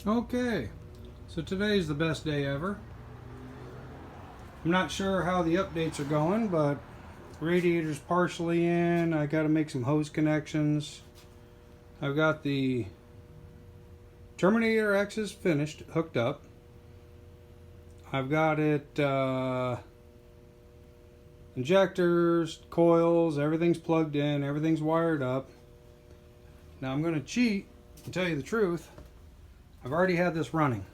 Okay, so today's the best day ever. I'm not sure how the updates are going, but radiator's partially in. I got to make some hose connections. I've got the Terminator X's finished, hooked up. I've got it injectors, coils, everything's plugged in, everything's wired up. Now I'm going to cheat and tell you the truth. I've already had this running,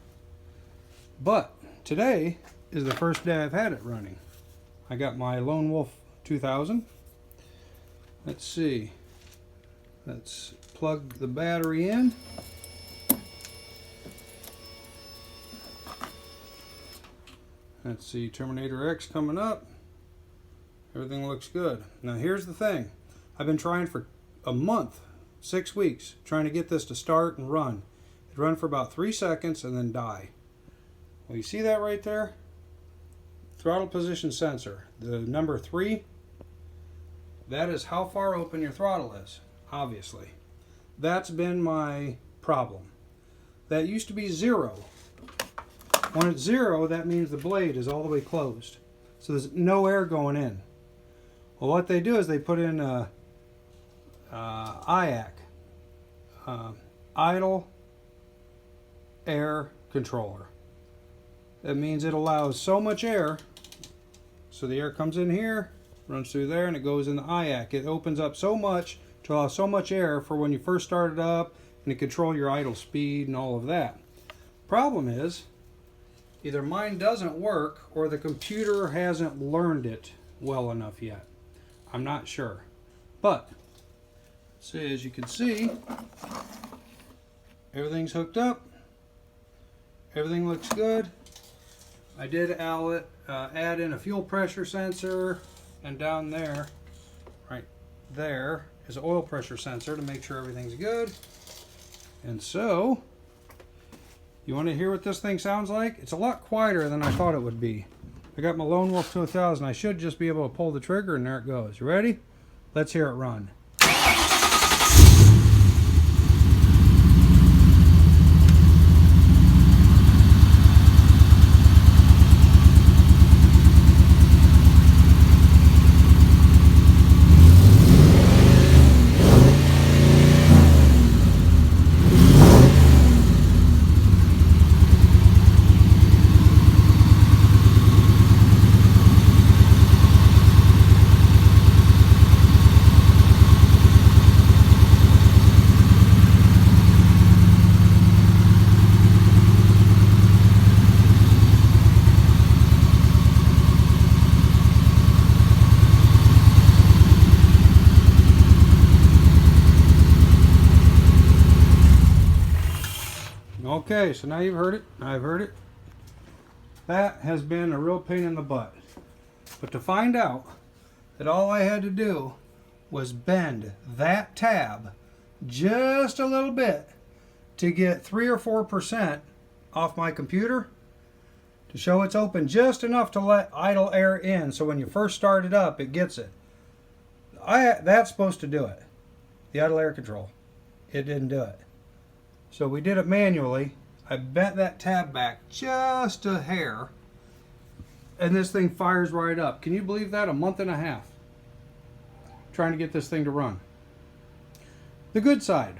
but today is the first day I've had it running. I got my Lone Wolf 2000. Let's see. Let's plug the battery in. Let's see, Terminator X coming up. Everything looks good. Now here's the thing. I've been trying for a month, 6 weeks, trying to get this to start and run. It'd run for about 3 seconds and then die. Well, you see that right there? Throttle position sensor. The number 3, that is how far open your throttle is, obviously. That's been my problem. That used to be 0. When it's 0, that means the blade is all the way closed. So there's no air going in. Well, what they do is they put in a IAC, idle air controller. That means it allows so much air, so the air comes in here, runs through there, and it goes in the IAC. It opens up so much to allow so much air for when you first start it up and to control your idle speed and all of that. Problem is, either mine doesn't work or the computer hasn't learned it well enough yet. I'm not sure. But, see, as you can see, everything's hooked up. Everything looks good. I did add in a fuel pressure sensor, and down there, right there, is an oil pressure sensor to make sure everything's good. And so, you want to hear what this thing sounds like? It's a lot quieter than I thought it would be. I got my Lone Wolf 2000. I should just be able to pull the trigger, and there it goes. You ready? Let's hear it run. Okay, so now you've heard it. I've heard it. That has been a real pain in the butt. But to find out that all I had to do was bend that tab just a little bit to get 3 or 4% off my computer, to show it's open just enough to let idle air in, so when you first start it up, it gets it. That's supposed to do it. The idle air control. It didn't do it. So we did it manually. I bent that tab back just a hair, and this thing fires right up. Can you believe that? A month and a half trying to get this thing to run. The good side.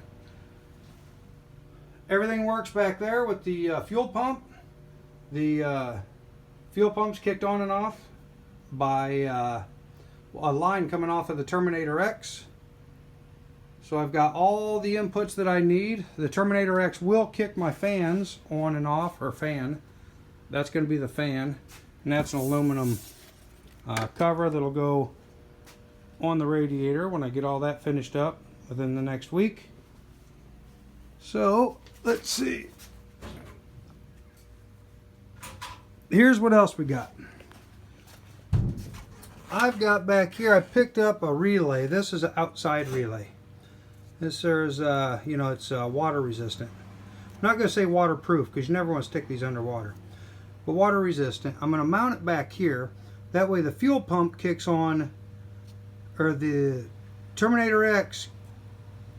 Everything works back there with the fuel pump. The fuel pump's kicked on and off by a line coming off of the Terminator X. So I've got all the inputs that I need. The Terminator X will kick my fans on and off, or fan. That's going to be the fan. And that's an aluminum cover that'll go on the radiator when I get all that finished up within the next week. So, let's see. Here's what else we got. I've got back here, I picked up a relay. This is an outside relay. This there's, it's water resistant. I'm not going to say waterproof because you never want to stick these underwater. But water resistant. I'm going to mount it back here. That way the fuel pump kicks on, or the Terminator X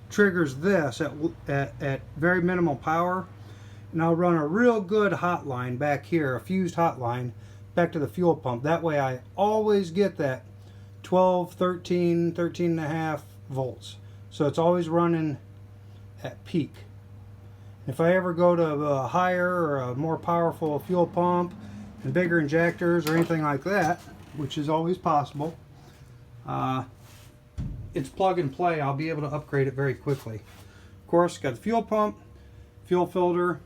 triggers this at very minimal power. and I'll run a real good hot line back here, a fused hot line back to the fuel pump. That way I always get that 12, 13, 13 and a half volts. So it's always running at peak. If I ever go to a higher or a more powerful fuel pump and bigger injectors or anything like that, which is always possible, it's plug and play. I'll be able to upgrade it very quickly. Of course, got the fuel pump, fuel filter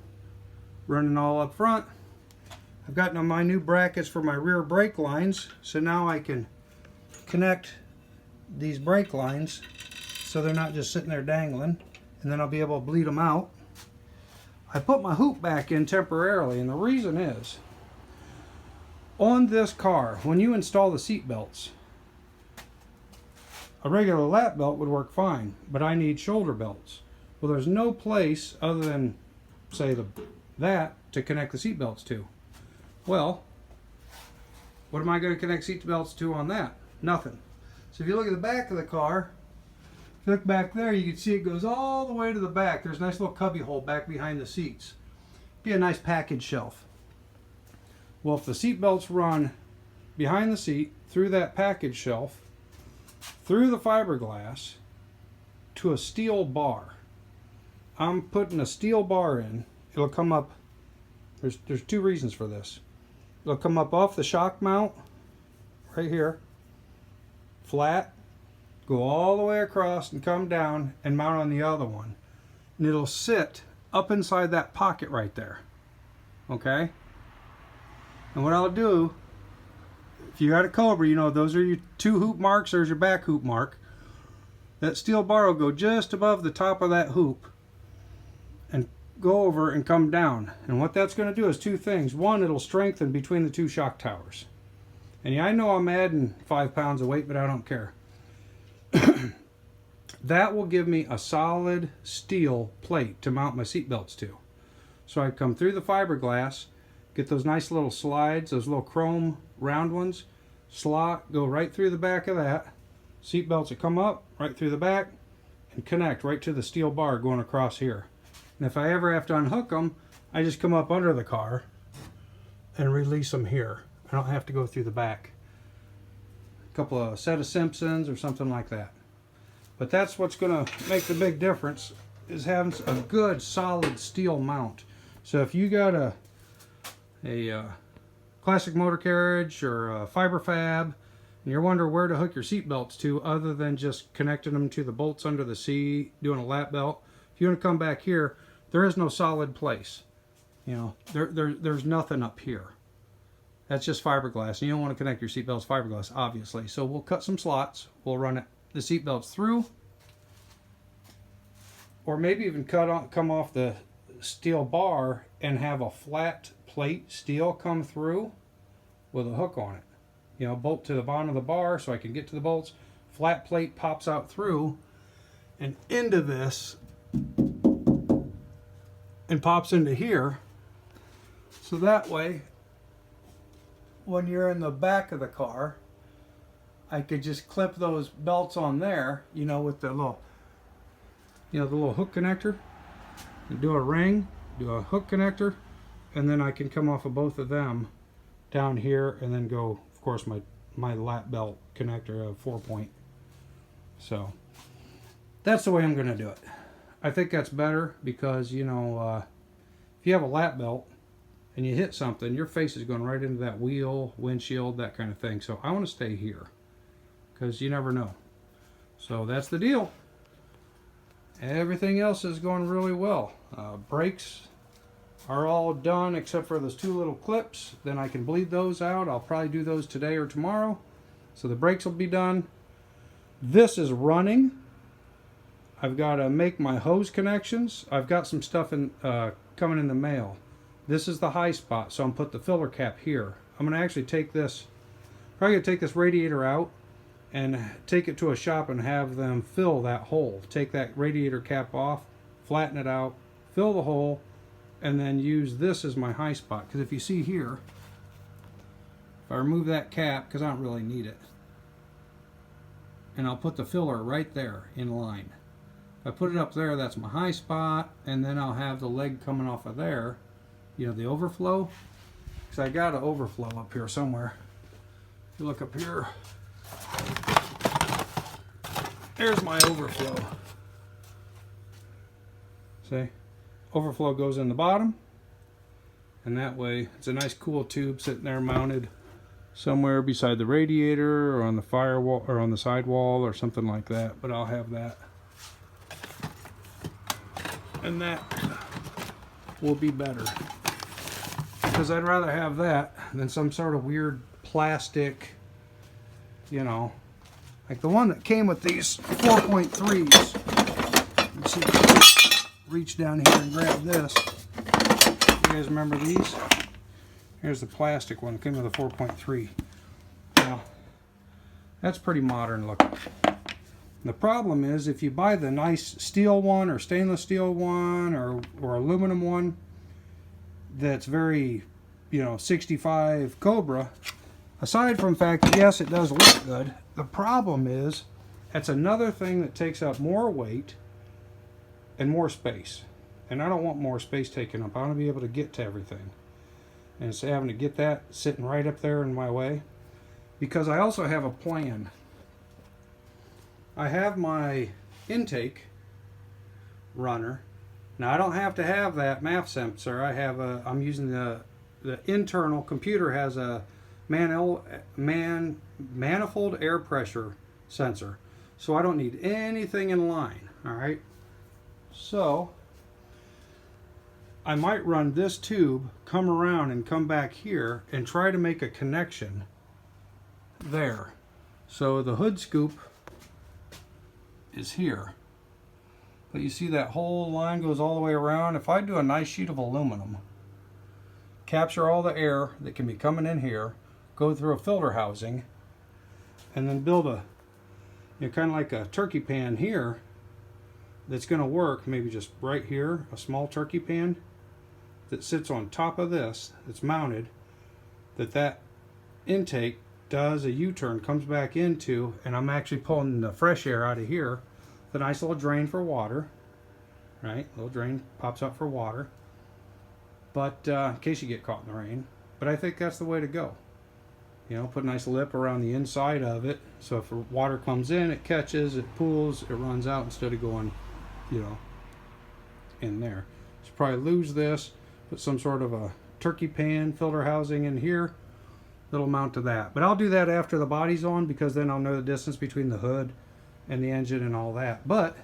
running all up front. I've gotten my new brackets for my rear brake lines, so now I can connect these brake lines so they're not just sitting there dangling, and then I'll be able to bleed them out. I put my hoop back in temporarily, and the reason is, on this car, when you install the seat belts, a regular lap belt would work fine, but I need shoulder belts. Well, there's no place other than, say, that to connect the seat belts to. Well, what am I going to connect seat belts to on that? Nothing. So if you look at the back of the car, if you look back there, you can see it goes all the way to the back. There's a nice little cubby hole back behind the seats. Be a nice package shelf. Well, if the seat belts run behind the seat, through that package shelf, through the fiberglass, to a steel bar. I'm putting a steel bar in. It'll come up, there's two reasons for this. It'll come up off the shock mount, right here, flat, go all the way across and come down and mount on the other one. And it'll sit up inside that pocket right there. Okay? And what I'll do, if you got a Cobra, you know, those are your two hoop marks, there's your back hoop mark. That steel bar will go just above the top of that hoop and go over and come down. And what that's going to do is two things. One, it'll strengthen between the two shock towers. And yeah, I know I'm adding 5 pounds of weight, but I don't care. That will give me a solid steel plate to mount my seat belts to. So I come through the fiberglass, get those nice little slides, those little chrome round ones, slot, go right through the back of that. Seat belts will come up right through the back and connect right to the steel bar going across here. And if I ever have to unhook them, I just come up under the car and release them here. I don't have to go through the back. A couple of set of Simpsons or something like that. But that's what's going to make the big difference, is having a good solid steel mount. So if you got a classic motor carriage or a fiber fab, and you're wondering where to hook your seat belts to other than just connecting them to the bolts under the seat, doing a lap belt, if you want to come back here, there is no solid place. You know, there's nothing up here. That's just fiberglass. And you don't want to connect your seat belts to fiberglass, obviously. So we'll cut some slots. We'll run the seat belts through, or maybe even come off the steel bar and have a flat plate steel come through with a hook on it. You know, bolt to the bottom of the bar so I can get to the bolts. Flat plate pops out through and into this and pops into here. So that way, when you're in the back of the car, I could just clip those belts on there, you know, with the little, the little hook connector, and do a ring, do a hook connector, and then I can come off of both of them down here and then go, of course, my lap belt connector of 4-point. So that's the way I'm going to do it. I think that's better because, you know, if you have a lap belt and you hit something, your face is going right into that wheel, windshield, that kind of thing. So I want to stay here because you never know. So that's the deal. Everything else is going really well. Brakes are all done except for those two little clips. Then I can bleed those out. I'll probably do those today or tomorrow. So the brakes will be done. This is running. I've got to make my hose connections. I've got some stuff coming in the mail. This is the high spot, so I'm put the filler cap here. I'm going to actually take this, probably going to take this radiator out and take it to a shop and have them fill that hole. Take that radiator cap off, flatten it out, fill the hole, and then use this as my high spot. Because if you see here, if I remove that cap, because I don't really need it, and I'll put the filler right there in line. If I put it up there, that's my high spot, and then I'll have the leg coming off of there, you know, the overflow. Because I got an overflow up here somewhere. If you look up here, there's my overflow. See? Overflow goes in the bottom, and that way it's a nice cool tube sitting there mounted somewhere beside the radiator or on the firewall or on the sidewall or something like that. But I'll have that, and that will be better, because I'd rather have that than some sort of weird plastic, you know, like the one that came with these 4.3s. Let's see if I can reach down here and grab this. You guys remember these? Here's the plastic one. It came with a 4.3. Now, that's pretty modern looking. The problem is, if you buy the nice steel one or stainless steel one or aluminum one that's very, you know, 65 Cobra, aside from the fact that yes, it does look good, the problem is that's another thing that takes up more weight and more space. And I don't want more space taken up. I want to be able to get to everything. And instead of having to get that sitting right up there in my way, because I also have a plan. I have my intake runner. Now I don't have to have that MAF sensor. I have a, I'm using the internal computer has a manifold air pressure sensor. So I don't need anything in line, all right? So I might run this tube, come around and come back here and try to make a connection there. So the hood scoop is here. But you see that whole line goes all the way around. If I do a nice sheet of aluminum, capture all the air that can be coming in here, go through a filter housing, and then build a, you know, kind of like a turkey pan here that's going to work, maybe just right here, a small turkey pan that sits on top of this, that's mounted, that intake does a U-turn, comes back into, and I'm actually pulling the fresh air out of here. The nice little drain for water, right? Little drain pops up for water, but in case you get caught in the rain. But I think that's the way to go. You know, put a nice lip around the inside of it, so if water comes in, it catches, it pools, it runs out instead of going, you know, in there. So probably lose this, put some sort of a turkey pan filter housing in here that'll mount to that. But I'll do that after the body's on, because then I'll know the distance between the hood and the engine and all that. But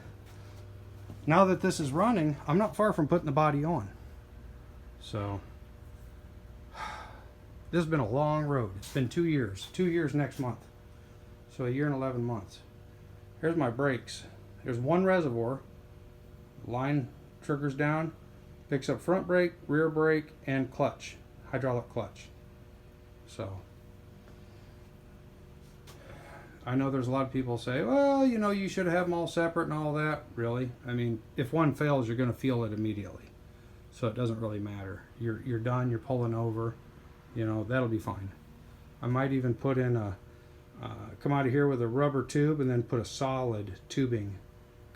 now that this is running, I'm not far from putting the body on. So this has been a long road. It's been 2 years. 2 years next month. So a year and 11 months. Here's my brakes. There's one reservoir. Line triggers down, picks up front brake, rear brake, and clutch, hydraulic clutch. So I know there's a lot of people say, well, you know, you should have them all separate and all that. Really? I mean, if one fails, you're going to feel it immediately. So it doesn't really matter. You're done, you're pulling over, you know, that'll be fine. I might even put in a, come out of here with a rubber tube and then put a solid tubing,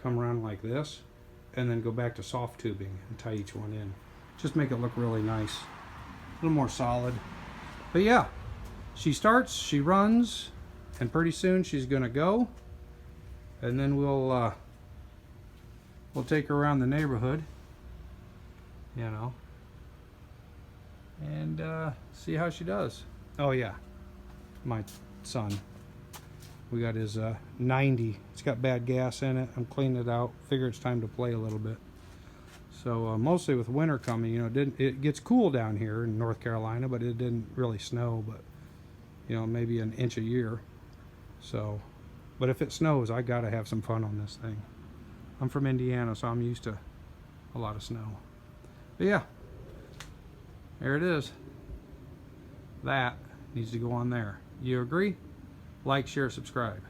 come around like this, and then go back to soft tubing and tie each one in. Just make it look really nice. A little more solid. But yeah, she starts, she runs, and pretty soon she's gonna go. And then we'll take her around the neighborhood, you know, and see how she does. Oh yeah, my son. We got his 90. It's got bad gas in it. I'm cleaning it out. Figure it's time to play a little bit. So mostly with winter coming, you know, it gets cool down here in North Carolina, but it didn't really snow. But you know, maybe an inch a year. So, but if it snows, I gotta have some fun on this thing. I'm from Indiana, so I'm used to a lot of snow. But yeah, there it is. That needs to go on there. You agree? Like, share, subscribe.